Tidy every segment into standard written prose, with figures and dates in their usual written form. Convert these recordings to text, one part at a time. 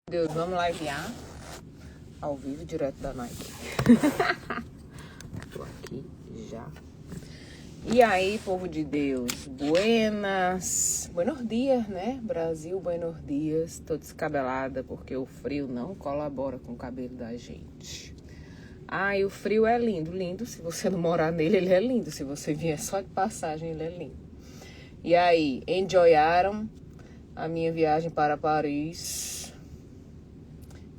Deus, vamos livear ao vivo, direto da Nike. Tô aqui já. E aí, povo de Deus, buenos dias, né? Brasil, buenos dias. Tô descabelada porque o frio não colabora com o cabelo da gente. E o frio é lindo, lindo. Se você não morar nele, ele é lindo. Se você vier só de passagem, ele é lindo. E aí, enjoyaram a minha viagem para Paris?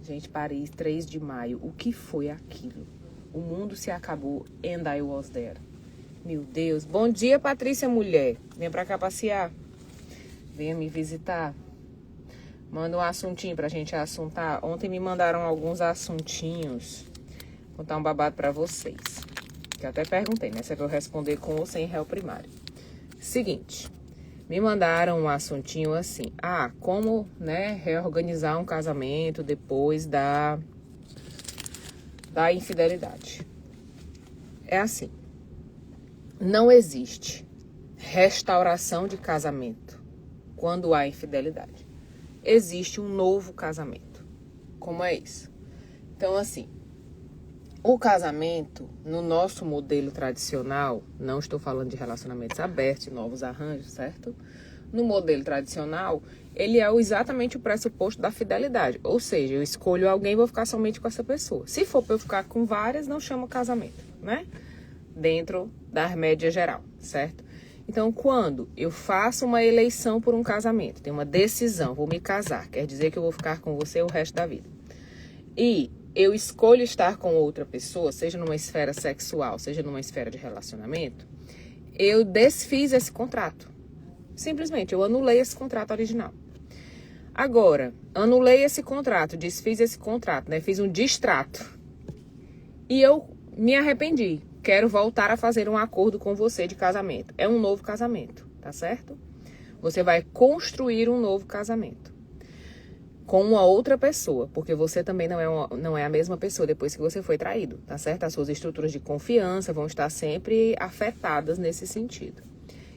Gente, Paris, 3 de maio. O que foi aquilo? O mundo se acabou and I was there. Meu Deus. Bom dia, Patrícia, mulher. Venha pra cá passear. Venha me visitar. Manda um assuntinho pra gente assuntar. Ontem me mandaram alguns assuntinhos. Vou contar um babado pra vocês. Que eu até perguntei, né? Se é pra eu responder com ou sem réu primário. Seguinte. Me mandaram um assuntinho assim. Como, né, reorganizar um casamento depois da infidelidade. É assim. Não existe restauração de casamento quando há infidelidade. Existe um novo casamento. Como é isso? Então, assim, o casamento, no nosso modelo tradicional, não estou falando de relacionamentos abertos, novos arranjos, certo? No modelo tradicional, ele é exatamente o pressuposto da fidelidade. Ou seja, eu escolho alguém e vou ficar somente com essa pessoa. Se for para eu ficar com várias, não chama casamento, né? Dentro da média geral, certo? Então, quando eu faço uma eleição por um casamento, tenho uma decisão, vou me casar, quer dizer que eu vou ficar com você o resto da vida. E eu escolho estar com outra pessoa, seja numa esfera sexual, seja numa esfera de relacionamento, eu desfiz esse contrato. Simplesmente, eu anulei esse contrato original. Agora, anulei esse contrato, desfiz esse contrato, né? Fiz um distrato. E eu me arrependi. Quero voltar a fazer um acordo com você de casamento. É um novo casamento, tá certo? Você vai construir um novo casamento com uma outra pessoa, porque você também não é a mesma pessoa depois que você foi traído, tá certo? As suas estruturas de confiança vão estar sempre afetadas nesse sentido.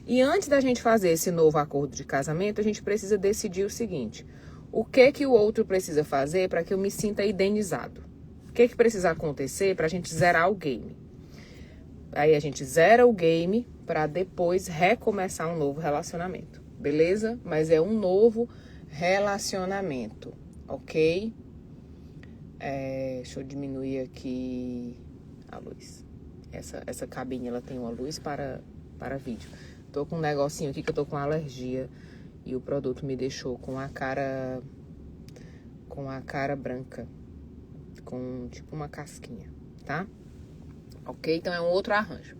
E antes da gente fazer esse novo acordo de casamento, a gente precisa decidir o seguinte: o que o outro precisa fazer para que eu me sinta indenizado? O que precisa acontecer para a gente zerar o game? Aí a gente zera o game para depois recomeçar um novo relacionamento, beleza? Mas é um novo relacionamento, ok? Deixa eu diminuir aqui a luz. Essa cabine, ela tem uma luz para vídeo. Tô com um negocinho aqui que eu tô com alergia e o produto me deixou com a cara branca, com tipo uma casquinha, tá? Ok? Então é um outro arranjo.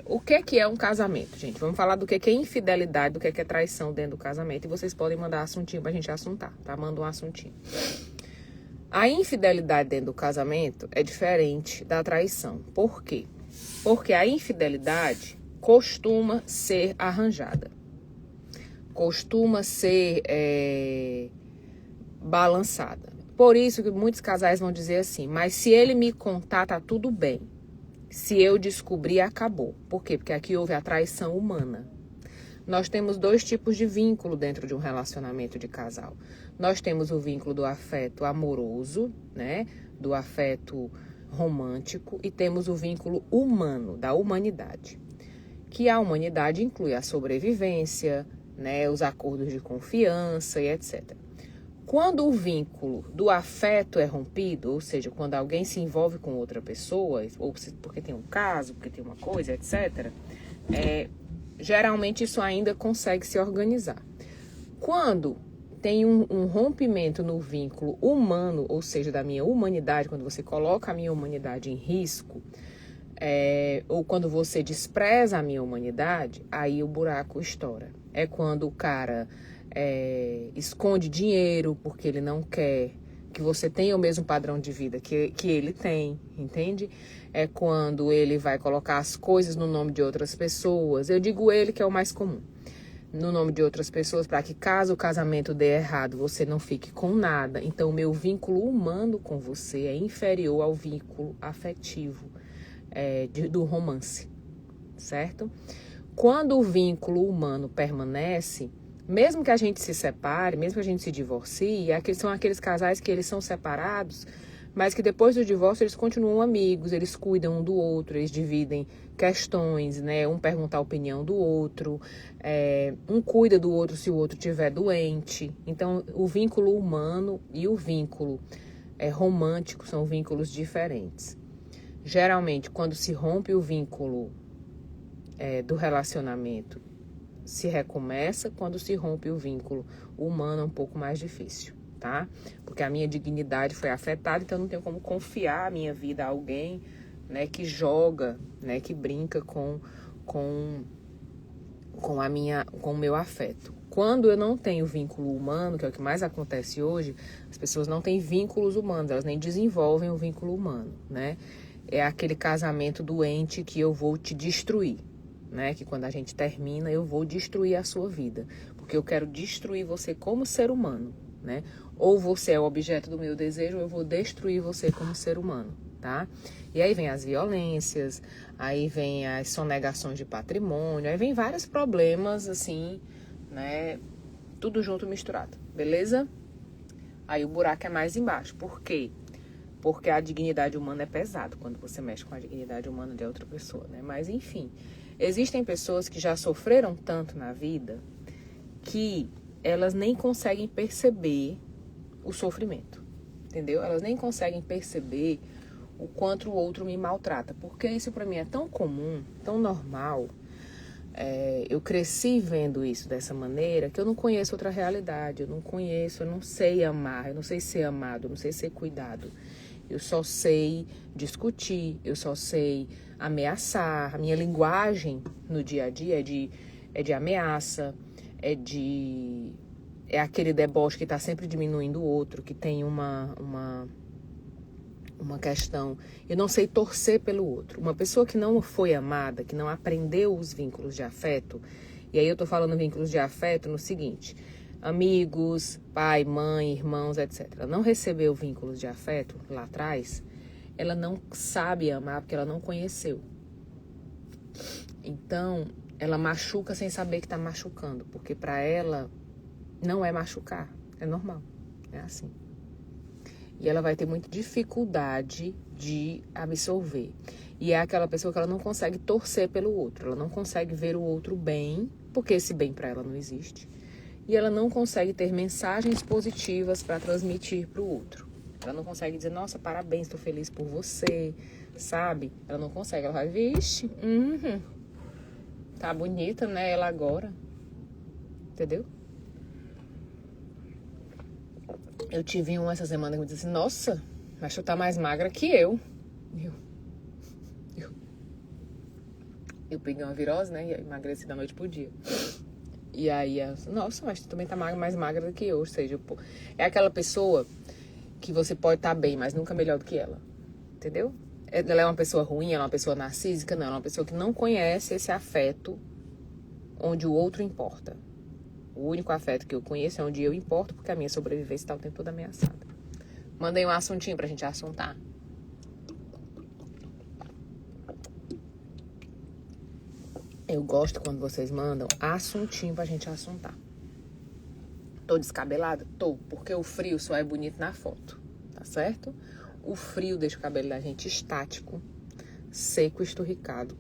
O que é um casamento, gente? Vamos falar do que é infidelidade, do que é traição dentro do casamento. E vocês podem mandar assuntinho pra gente assuntar, tá? Manda um assuntinho. A infidelidade dentro do casamento é diferente da traição. Por quê? Porque a infidelidade costuma ser arranjada. Costuma ser balançada. Por isso que muitos casais vão dizer assim: mas se ele me contar, tá tudo bem. Se eu descobrir, acabou. Por quê? Porque aqui houve a traição humana. Nós temos 2 tipos de vínculo dentro de um relacionamento de casal. Nós temos o vínculo do afeto amoroso, né? Do afeto romântico, e temos o vínculo humano, da humanidade. Que a humanidade inclui a sobrevivência, né? Os acordos de confiança e etc. Quando o vínculo do afeto é rompido, ou seja, quando alguém se envolve com outra pessoa, ou porque tem um caso, porque tem uma coisa, etc., geralmente isso ainda consegue se organizar. Quando tem um rompimento no vínculo humano, ou seja, da minha humanidade, quando você coloca a minha humanidade em risco, ou quando você despreza a minha humanidade, aí o buraco estoura. É quando o cara esconde dinheiro porque ele não quer que você tenha o mesmo padrão de vida que ele tem, entende? É quando ele vai colocar as coisas no nome de outras pessoas. Eu digo ele, que é o mais comum. No nome de outras pessoas, para que caso o casamento dê errado, você não fique com nada. Então, o meu vínculo humano com você é inferior ao vínculo afetivo do romance, certo? Quando o vínculo humano permanece, Mesmo que a gente se separe, mesmo que a gente se divorcie, são aqueles casais que eles são separados, mas que depois do divórcio eles continuam amigos, eles cuidam um do outro, eles dividem questões, né? Um pergunta a opinião do outro, um cuida do outro se o outro estiver doente. Então, o vínculo humano e o vínculo romântico são vínculos diferentes. Geralmente, quando se rompe o vínculo do relacionamento, se recomeça. Quando se rompe o vínculo humano é um pouco mais difícil, tá? Porque a minha dignidade foi afetada, então eu não tenho como confiar a minha vida a alguém, né, que joga, né, que brinca com o meu afeto. Quando eu não tenho vínculo humano, que é o que mais acontece hoje, as pessoas não têm vínculos humanos, elas nem desenvolvem o vínculo humano, né? É aquele casamento doente que eu vou te destruir, né? Que quando a gente termina, eu vou destruir a sua vida, porque eu quero destruir você como ser humano, né? Ou você é o objeto do meu desejo, ou eu vou destruir você como ser humano, tá? E aí vem as violências, aí vem as sonegações de patrimônio, aí vem vários problemas, assim, né? Tudo junto, misturado, beleza? Aí o buraco é mais embaixo. Por quê? Porque a dignidade humana é pesado quando você mexe com a dignidade humana de outra pessoa, né? Mas, enfim, existem pessoas que já sofreram tanto na vida que elas nem conseguem perceber o sofrimento, entendeu? Elas nem conseguem perceber o quanto o outro me maltrata, porque isso pra mim é tão comum, tão normal. Eu cresci vendo isso dessa maneira que eu não conheço outra realidade, eu não sei amar, eu não sei ser amado, eu não sei ser cuidado. Eu só sei discutir, eu só sei ameaçar. A minha linguagem no dia a dia é de ameaça, é aquele deboche que está sempre diminuindo o outro, que tem uma questão. Eu não sei torcer pelo outro. Uma pessoa que não foi amada, que não aprendeu os vínculos de afeto, e aí eu tô falando vínculos de afeto no seguinte: amigos, pai, mãe, irmãos, etc. Ela não recebeu vínculos de afeto lá atrás, ela não sabe amar porque ela não conheceu. Então, ela machuca sem saber que tá machucando, porque para ela não é machucar, é normal, é assim. E ela vai ter muita dificuldade de absorver. E é aquela pessoa que ela não consegue torcer pelo outro, ela não consegue ver o outro bem, porque esse bem para ela não existe. E ela não consegue ter mensagens positivas para transmitir para o outro. Ela não consegue dizer, nossa, parabéns, estou feliz por você, sabe? Ela não consegue, ela vai, vixe, tá bonita, né, ela agora. Entendeu? Eu tive essa semana que me disse assim, nossa, mas tu tá mais magra que eu. Eu peguei uma virose, né, e emagreci da noite pro dia. E aí, nossa, mas tu também tá mais magra do que eu. Ou seja, é aquela pessoa que você pode estar bem, mas nunca melhor do que ela. Entendeu? Ela é uma pessoa ruim, ela é uma pessoa narcísica? Não, ela é uma pessoa que não conhece esse afeto onde o outro importa. O único afeto que eu conheço é onde eu importo, porque a minha sobrevivência está o tempo todo ameaçada. Mandei um assuntinho pra gente assuntar. Eu gosto quando vocês mandam assuntinho pra gente assuntar. Tô descabelada? Tô, porque o frio só é bonito na foto, tá certo? O frio deixa o cabelo da gente estático, seco, esturricado,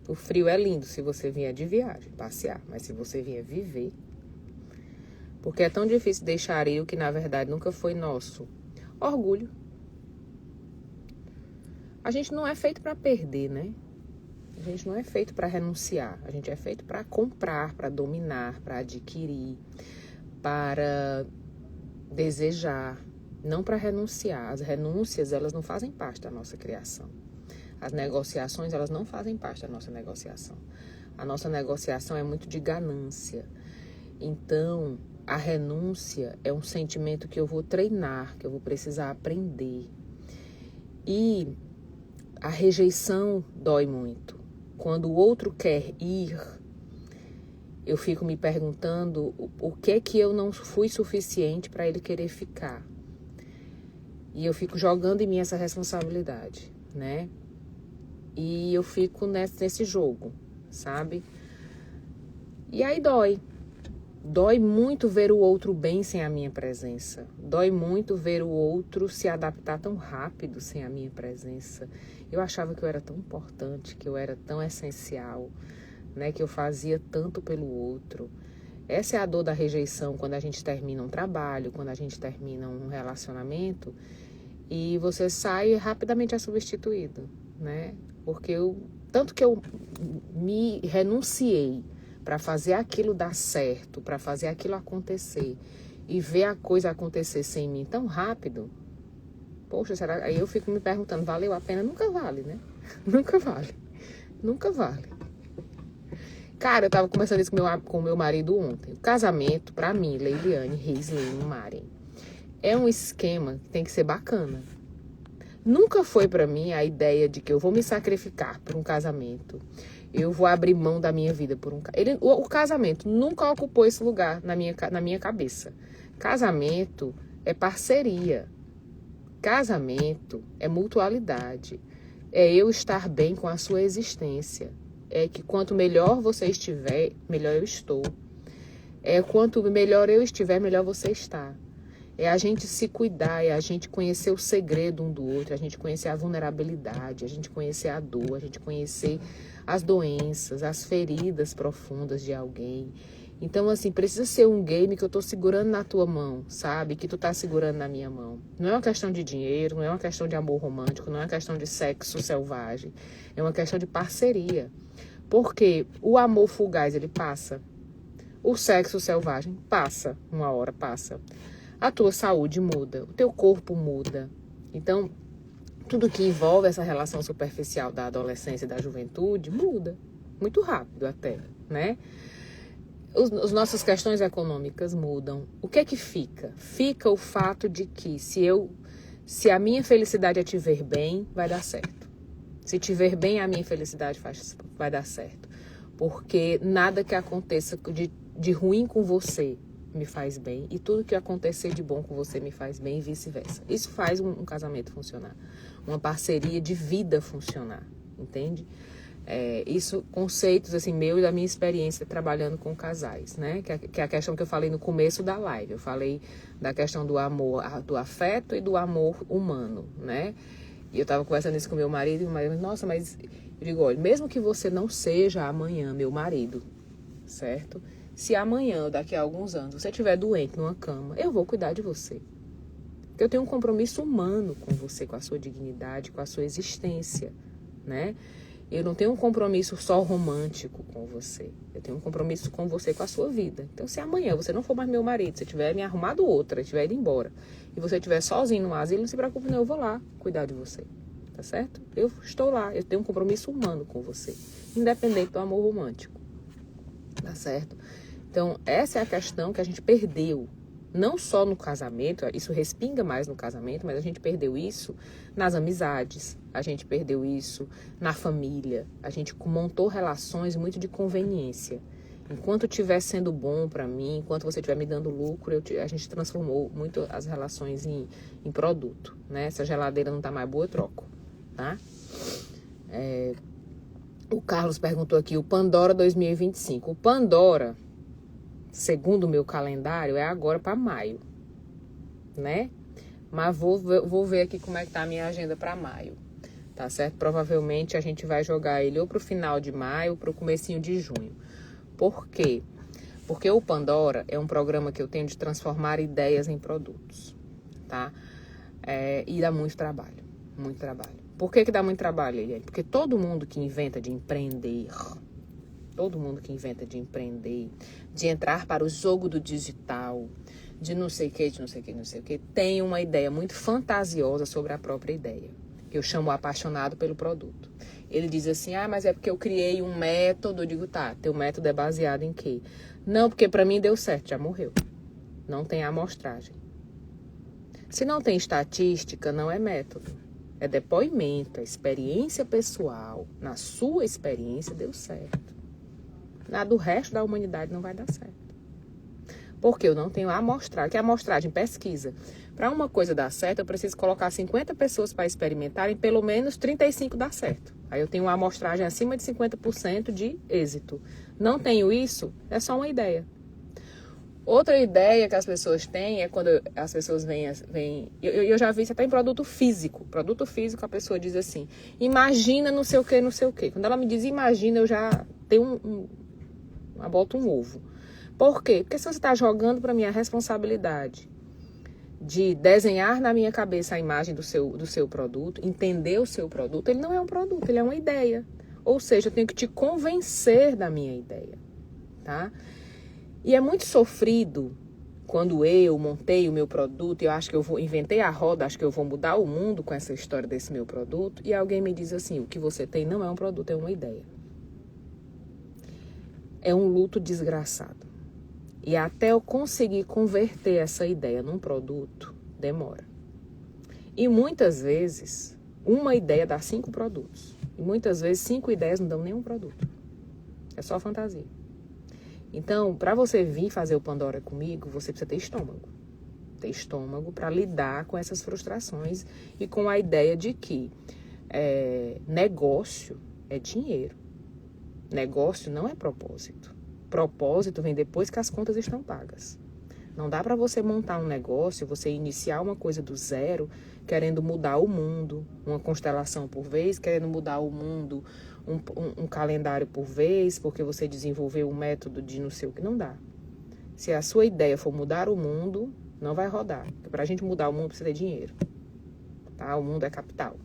o frio é lindo se você vier de viagem, passear, mas se você vier viver, porque é tão difícil deixar ir o que na verdade nunca foi nosso. Orgulho. A gente não é feito para perder, né? A gente não é feito para renunciar. A gente é feito para comprar, para dominar, para adquirir, para desejar, não para renunciar. As renúncias, elas não fazem parte da nossa criação. As negociações, elas não fazem parte da nossa negociação. A nossa negociação é muito de ganância. Então, a renúncia é um sentimento que eu vou treinar, que eu vou precisar aprender. E a rejeição dói muito. Quando o outro quer ir, eu fico me perguntando o que é que eu não fui suficiente para ele querer ficar. E eu fico jogando em mim essa responsabilidade, né? E eu fico nesse jogo, sabe? E aí dói. Dói muito ver o outro bem sem a minha presença. Dói muito ver o outro se adaptar tão rápido sem a minha presença. Eu achava que eu era tão importante, que eu era tão essencial, né? Que eu fazia tanto pelo outro. Essa é a dor da rejeição quando a gente termina um trabalho, quando a gente termina um relacionamento e você sai e rapidamente é substituído, né? Porque tanto que eu me renunciei para fazer aquilo dar certo, para fazer aquilo acontecer e ver a coisa acontecer sem mim tão rápido, poxa, será? Aí eu fico me perguntando, valeu a pena? Nunca vale, né? Nunca vale. Nunca vale. Cara, eu tava conversando isso com meu marido ontem. O casamento, pra mim, Leiliane, Risley e Mari, é um esquema que tem que ser bacana. Nunca foi pra mim a ideia de que eu vou me sacrificar por um casamento. Eu vou abrir mão da minha vida por um casamento. O casamento nunca ocupou esse lugar na minha cabeça. Casamento é parceria. Casamento é mutualidade. É eu estar bem com a sua existência. É que quanto melhor você estiver, melhor eu estou. É quanto melhor eu estiver, melhor você está. É a gente se cuidar, é a gente conhecer o segredo um do outro, a gente conhecer a vulnerabilidade, a gente conhecer a dor, a gente conhecer as doenças, as feridas profundas de alguém. Então, assim, precisa ser um game que eu tô segurando na tua mão, sabe? Que tu tá segurando na minha mão. Não é uma questão de dinheiro, não é uma questão de amor romântico, não é uma questão de sexo selvagem. É uma questão de parceria. Porque o amor fugaz, ele passa. O sexo selvagem passa, uma hora passa. A tua saúde muda, o teu corpo muda. Então, tudo que envolve essa relação superficial da adolescência e da juventude muda. Muito rápido até, né? As nossas questões econômicas mudam. O que é que fica? Fica o fato de que se a minha felicidade é te ver bem, vai dar certo. Se te ver bem, a minha felicidade vai dar certo. Porque nada que aconteça de ruim com você me faz bem. E tudo que acontecer de bom com você me faz bem e vice-versa. Isso faz um casamento funcionar. Uma parceria de vida funcionar. Entende? Isso, conceitos assim, meus e da minha experiência trabalhando com casais, né? Que é a questão que eu falei no começo da live. Eu falei da questão do amor, do afeto e do amor humano, né? E eu estava conversando isso com meu marido, e o marido, nossa, mas eu digo, olha, mesmo que você não seja amanhã meu marido, certo? Se amanhã, daqui a alguns anos, você estiver doente numa cama, eu vou cuidar de você. Porque eu tenho um compromisso humano com você, com a sua dignidade, com a sua existência, né? Eu não tenho um compromisso só romântico com você. Eu tenho um compromisso com você, com a sua vida. Então, se amanhã você não for mais meu marido, se tiver me arrumado outra, estiver indo embora, e você estiver sozinho no asilo, não se preocupe não, eu vou lá cuidar de você. Tá certo? Eu estou lá, eu tenho um compromisso humano com você, independente do amor romântico. Tá certo? Então, essa é a questão que a gente perdeu. Não só no casamento, isso respinga mais no casamento, mas a gente perdeu isso nas amizades, a gente perdeu isso na família, a gente montou relações muito de conveniência. Enquanto estiver sendo bom para mim, enquanto você estiver me dando lucro, a gente transformou muito as relações em produto, né? Se a geladeira não tá mais boa, eu troco, tá? O Carlos perguntou aqui, o Pandora 2025. O Pandora, segundo o meu calendário, é agora para maio, né? Mas vou ver aqui como é que tá a minha agenda para maio, tá certo? Provavelmente a gente vai jogar ele ou pro final de maio ou pro comecinho de junho. Por quê? Porque o Pandora é um programa que eu tenho de transformar ideias em produtos, tá? E dá muito trabalho, muito trabalho. Por que dá muito trabalho, Eliane? Porque todo mundo que inventa de empreender, de entrar para o jogo do digital, de não sei o que, tem uma ideia muito fantasiosa sobre a própria ideia, que eu chamo apaixonado pelo produto. Ele diz assim, mas é porque eu criei um método. Eu digo, tá, teu método é baseado em quê? Não, porque para mim deu certo, já morreu. Não tem amostragem. Se não tem estatística, não é método. É depoimento, é experiência pessoal. Na sua experiência deu certo. Na do resto da humanidade não vai dar certo. Porque eu não tenho amostragem. Que é amostragem? Pesquisa. Para uma coisa dar certo, eu preciso colocar 50 pessoas para experimentarem, pelo menos 35 dá certo. Aí eu tenho uma amostragem acima de 50% de êxito. Não tenho isso, é só uma ideia. Outra ideia que as pessoas têm é quando as pessoas vêm eu já vi isso até em produto físico. Produto físico, a pessoa diz assim, imagina não sei o que, não sei o que. Quando ela me diz imagina, eu já tenho boto um ovo. Por quê? Porque se você está jogando para mim a responsabilidade de desenhar na minha cabeça a imagem do seu produto, entender o seu produto, ele não é um produto, ele é uma ideia. Ou seja, eu tenho que te convencer da minha ideia, tá? E é muito sofrido quando eu montei o meu produto e eu acho que inventei a roda, acho que eu vou mudar o mundo com essa história desse meu produto, e alguém me diz assim, o que você tem não é um produto, é uma ideia. É um luto desgraçado. E até eu conseguir converter essa ideia num produto, demora. E muitas vezes, uma ideia dá 5 produtos. E muitas vezes, 5 ideias não dão nenhum produto. É só fantasia. Então, para você vir fazer o Pandora comigo, você precisa ter estômago. Ter estômago para lidar com essas frustrações e com a ideia de que negócio é dinheiro. Negócio não é propósito. Propósito vem depois que as contas estão pagas. Não dá para você montar um negócio, você iniciar uma coisa do zero, querendo mudar o mundo, uma constelação por vez, querendo mudar o mundo, um calendário por vez, porque você desenvolveu um método de não sei o que, não dá. Se a sua ideia for mudar o mundo, não vai rodar. Para a gente mudar o mundo precisa ter dinheiro. Tá? O mundo é capital.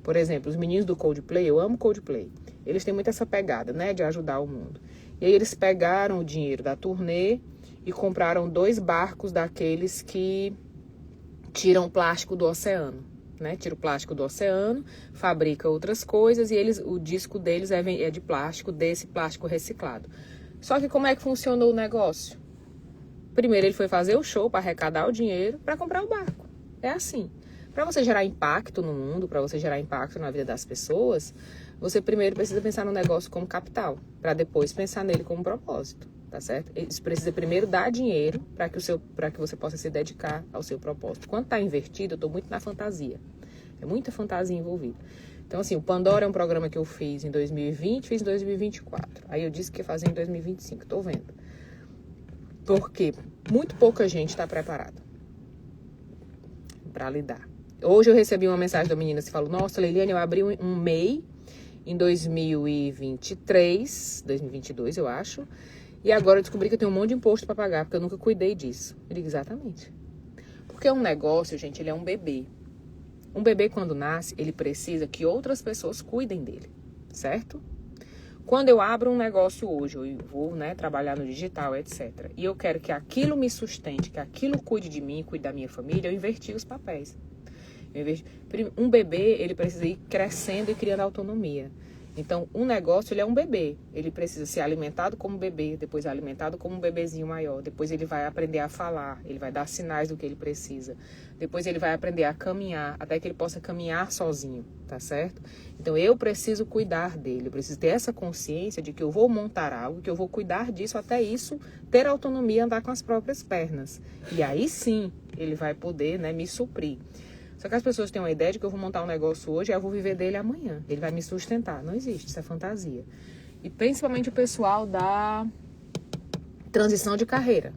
Por exemplo, os meninos do Coldplay, eu amo Coldplay, eles têm muito essa pegada, né, de ajudar o mundo. E aí eles pegaram o dinheiro da turnê e compraram 2 barcos daqueles que tiram plástico do oceano, né? Tira o plástico do oceano, fabrica outras coisas e o disco deles é de plástico, desse plástico reciclado. Só que como é que funcionou o negócio? Primeiro ele foi fazer o show para arrecadar o dinheiro para comprar o barco. É assim. Para você gerar impacto no mundo, para você gerar impacto na vida das pessoas, você primeiro precisa pensar no negócio como capital, para depois pensar nele como propósito, tá certo? Isso precisa primeiro dar dinheiro para que você possa se dedicar ao seu propósito. Quando está invertido, eu estou muito na fantasia. É muita fantasia envolvida. Então, assim, o Pandora é um programa que eu fiz em 2020, fiz em 2024. Aí eu disse que ia fazer em 2025, estou vendo. Porque muito pouca gente está preparada para lidar. Hoje eu recebi uma mensagem da menina que falou, nossa, Leiliane, eu abri um MEI em 2023, 2022, eu acho. E agora eu descobri que eu tenho um monte de imposto para pagar, porque eu nunca cuidei disso. Eu digo, exatamente. Porque um negócio, gente, ele é um bebê. Um bebê, quando nasce, ele precisa que outras pessoas cuidem dele, certo? Quando eu abro um negócio hoje, eu vou, né, trabalhar no digital, etc. E eu quero que aquilo me sustente, que aquilo cuide de mim, cuide da minha família, eu inverti os papéis. Um bebê, ele precisa ir crescendo e criando autonomia. Então, um negócio, ele é um bebê. Ele precisa ser alimentado como bebê, depois alimentado como um bebezinho maior. Depois ele vai aprender a falar, ele vai dar sinais do que ele precisa. Depois ele vai aprender a caminhar, até que ele possa caminhar sozinho, tá certo? Então, eu preciso cuidar dele, eu preciso ter essa consciência de que eu vou montar algo, que eu vou cuidar disso, até isso, ter autonomia, andar com as próprias pernas. E aí sim, ele vai poder, né, me suprir. Só que as pessoas têm uma ideia de que eu vou montar um negócio hoje e eu vou viver dele amanhã. Ele vai me sustentar. Não existe, isso é fantasia. E principalmente o pessoal da transição de carreira,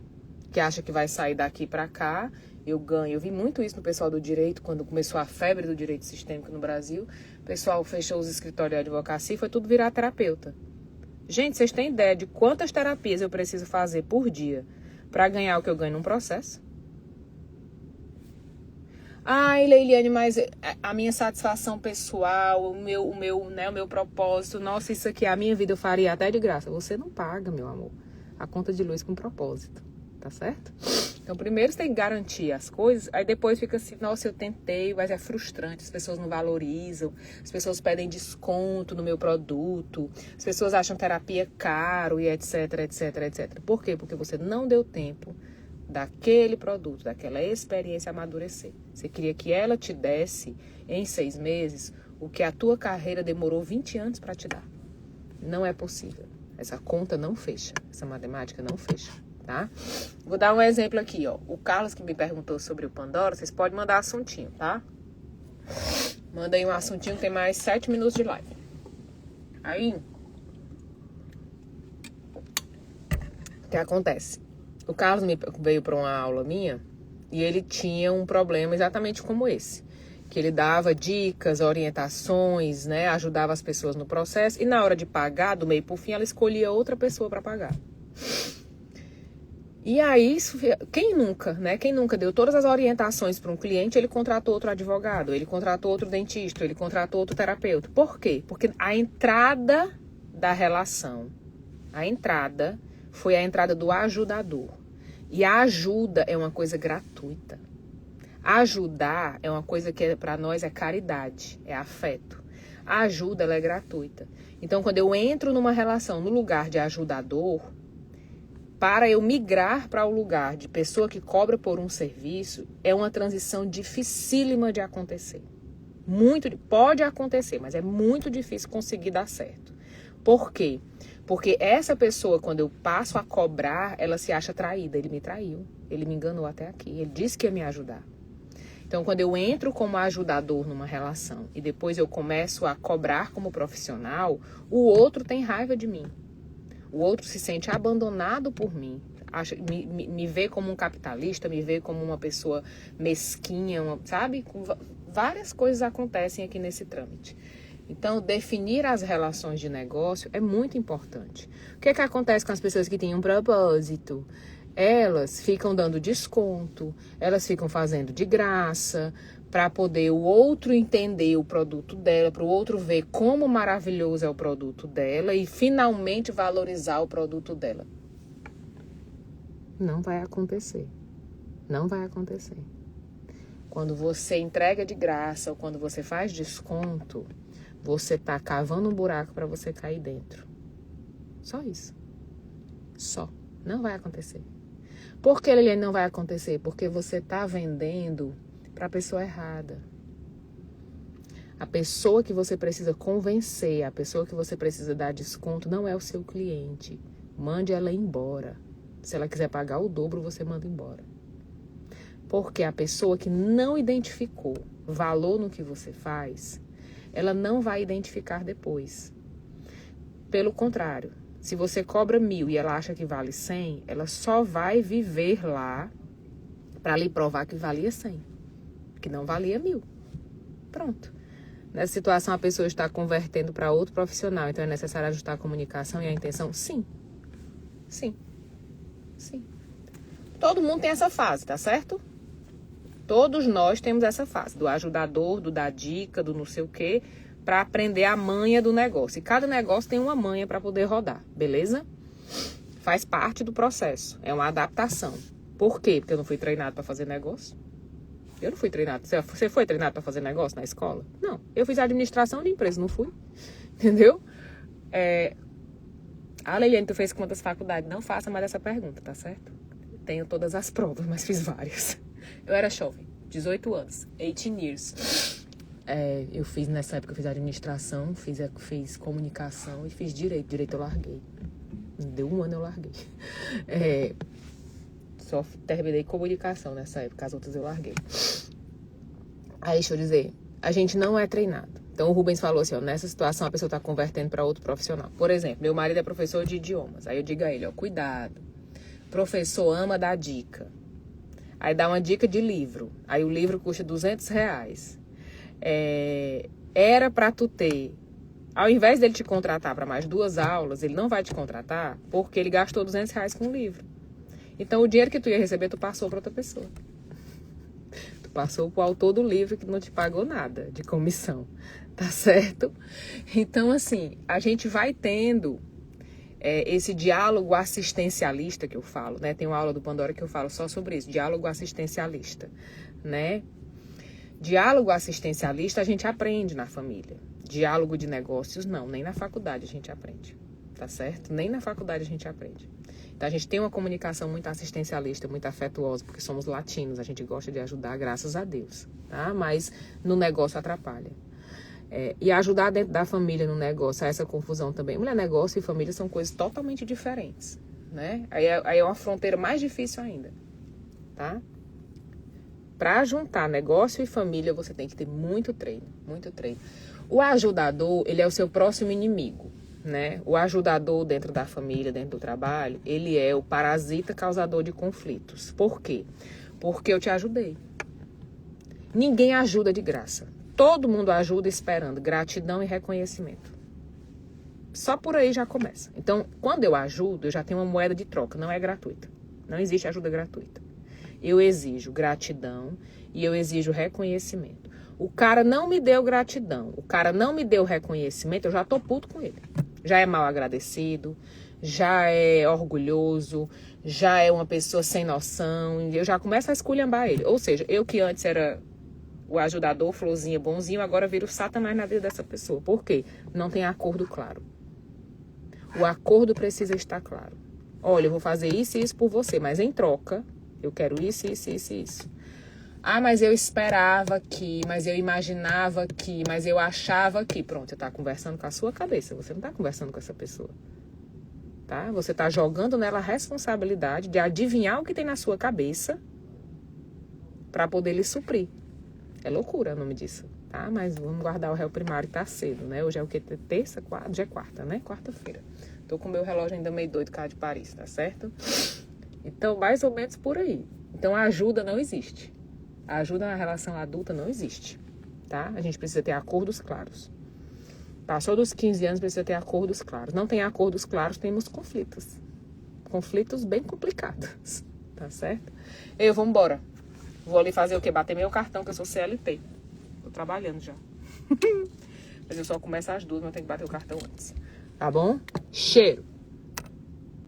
que acha que vai sair daqui para cá, eu ganho. Eu vi muito isso no pessoal do direito, quando começou a febre do direito sistêmico no Brasil. O pessoal fechou os escritórios de advocacia e foi tudo virar terapeuta. Gente, vocês têm ideia de quantas terapias eu preciso fazer por dia para ganhar o que eu ganho num processo? Ai, Leiliane, mas a minha satisfação pessoal, o meu propósito, nossa, isso aqui, a minha vida eu faria até de graça. Você não paga, meu amor, a conta de luz com propósito, tá certo? Então, primeiro você tem que garantir as coisas, aí depois fica assim, nossa, eu tentei, mas é frustrante, as pessoas não valorizam, as pessoas pedem desconto no meu produto, as pessoas acham terapia caro e etc, etc, etc. Por quê? Porque você não deu tempo daquele produto, daquela experiência amadurecer. Você queria que ela te desse em 6 meses o que a tua carreira demorou 20 anos para te dar. Não é possível. Essa conta não fecha. Essa matemática não fecha, tá? Vou dar um exemplo aqui, ó. O Carlos que me perguntou sobre o Pandora, vocês podem mandar assuntinho, tá? Manda aí um assuntinho, tem mais 7 minutos de live. Aí, o que acontece? O Carlos veio para uma aula minha e ele tinha um problema exatamente como esse. Que ele dava dicas, orientações, né? Ajudava as pessoas no processo. E na hora de pagar, do meio pro fim, ela escolhia outra pessoa para pagar. E aí, quem nunca, né? Quem nunca deu todas as orientações para um cliente, ele contratou outro advogado, ele contratou outro dentista, ele contratou outro terapeuta. Por quê? Porque a entrada da relação, foi a entrada do ajudador. E a ajuda é uma coisa gratuita. Ajudar é uma coisa que para nós é caridade, é afeto. A ajuda, ela é gratuita. Então, quando eu entro numa relação no lugar de ajudador, para eu migrar para o lugar de pessoa que cobra por um serviço, é uma transição dificílima de acontecer. Pode acontecer, mas é muito difícil conseguir dar certo. Por quê? Porque essa pessoa, quando eu passo a cobrar, ela se acha traída. Ele me traiu, ele me enganou até aqui, ele disse que ia me ajudar. Então, quando eu entro como ajudador numa relação e depois eu começo a cobrar como profissional, o outro tem raiva de mim. O outro se sente abandonado por mim, me vê como um capitalista, me vê como uma pessoa mesquinha, sabe? Várias coisas acontecem aqui nesse trâmite. Então, definir as relações de negócio é muito importante. O que acontece com as pessoas que têm um propósito? Elas ficam dando desconto, elas ficam fazendo de graça, para poder o outro entender o produto dela, para o outro ver como maravilhoso é o produto dela e finalmente valorizar o produto dela. Não vai acontecer. Não vai acontecer. Quando você entrega de graça ou quando você faz desconto, você está cavando um buraco para você cair dentro. Só isso. Só. Não vai acontecer. Por que ele não vai acontecer? Porque você está vendendo para a pessoa errada. A pessoa que você precisa convencer, a pessoa que você precisa dar desconto não é o seu cliente. Mande ela embora. Se ela quiser pagar o dobro, você manda embora. Porque a pessoa que não identificou valor no que você faz, ela não vai identificar depois. Pelo contrário, se você cobra 1.000 e ela acha que vale 100, ela só vai viver lá para lhe provar que valia 100, que não valia 1.000. Pronto. Nessa situação, a pessoa está convertendo para outro profissional, então é necessário ajustar a comunicação e a intenção? Sim. Sim. Sim. Todo mundo tem essa fase, tá certo? Todos nós temos essa fase, do ajudador, do dar dica, do não sei o quê, para aprender a manha do negócio. E cada negócio tem uma manha para poder rodar, beleza? Faz parte do processo, é uma adaptação. Por quê? Porque eu não fui treinado para fazer negócio. Eu não fui treinado. Você foi treinado para fazer negócio na escola? Não. Eu fiz administração de empresa, não fui. Entendeu? Leiliane, tu fez quantas faculdades? Não faça mais essa pergunta, tá certo? Tenho todas as provas, mas fiz várias. Eu era jovem, 18 anos, 18 years. Eu fiz, nessa época, eu fiz administração, fiz comunicação e fiz direito. Direito eu larguei. Deu 1 ano eu larguei. Só terminei comunicação nessa época, as outras eu larguei. Aí, deixa eu dizer, a gente não é treinado. Então, o Rubens falou assim, ó, nessa situação a pessoa está convertendo para outro profissional. Por exemplo, meu marido é professor de idiomas. Aí eu digo a ele, ó, cuidado. Professor ama dar dica. Aí dá uma dica de livro. Aí o livro custa R$200. Era para tu ter... Ao invés dele te contratar para mais 2 aulas, ele não vai te contratar porque ele gastou R$200 com o livro. Então, o dinheiro que tu ia receber, tu passou para outra pessoa. Tu passou pro autor do livro que não te pagou nada de comissão, tá certo? Então, assim, a gente vai tendo esse diálogo assistencialista que eu falo, né? Tem uma aula do Pandora que eu falo só sobre isso, diálogo assistencialista, né? Diálogo assistencialista a gente aprende na família. Diálogo de negócios, não, nem na faculdade a gente aprende, tá certo? Nem na faculdade a gente aprende. Então, a gente tem uma comunicação muito assistencialista, muito afetuosa, porque somos latinos, a gente gosta de ajudar, graças a Deus, tá? Mas no negócio atrapalha. E ajudar dentro da família no negócio, essa confusão também. Mulher, negócio e família são coisas totalmente diferentes, né? Aí é uma fronteira mais difícil ainda, tá? Para juntar negócio e família, você tem que ter muito treino, muito treino. O ajudador, ele é o seu próximo inimigo, né? O ajudador dentro da família, dentro do trabalho, ele é o parasita causador de conflitos. Por quê? Porque eu te ajudei. Ninguém ajuda de graça. Todo mundo ajuda esperando gratidão e reconhecimento. Só por aí já começa. Então, quando eu ajudo, eu já tenho uma moeda de troca, não é gratuita. Não existe ajuda gratuita. Eu exijo gratidão e eu exijo reconhecimento. O cara não me deu gratidão, o cara não me deu reconhecimento, eu já tô puto com ele. Já é mal agradecido, já é orgulhoso, já é uma pessoa sem noção, eu já começo a esculhambar ele. Ou seja, eu que antes era o ajudador, florzinha, bonzinho, agora viro o satanás na vida dessa pessoa. Por quê? Não tem acordo claro. O acordo precisa estar claro. Olha, eu vou fazer isso e isso por você, mas em troca, eu quero isso, isso, isso e isso. Ah, mas eu esperava que, mas eu imaginava que, mas eu achava que. Pronto, você está conversando com a sua cabeça, você não está conversando com essa pessoa. Tá? Você está jogando nela a responsabilidade de adivinhar o que tem na sua cabeça para poder lhe suprir. É loucura o nome disso, tá? Mas vamos guardar o réu primário, tá cedo, né? Hoje é o que? Terça? Quarta? Já é quarta, né? Quarta-feira. Tô com o meu relógio ainda meio doido, cara de Paris, tá certo? Então, mais ou menos por aí. Então, a ajuda não existe. A ajuda na relação adulta não existe, tá? A gente precisa ter acordos claros. Passou dos 15 anos, precisa ter acordos claros. Não tem acordos claros, temos conflitos. Conflitos bem complicados, tá certo? Vamos embora. Vou ali fazer o quê? Bater meu cartão, que eu sou CLT. Tô trabalhando já. Mas eu só começo às 2, mas eu tenho que bater o cartão antes. Tá bom? Cheiro!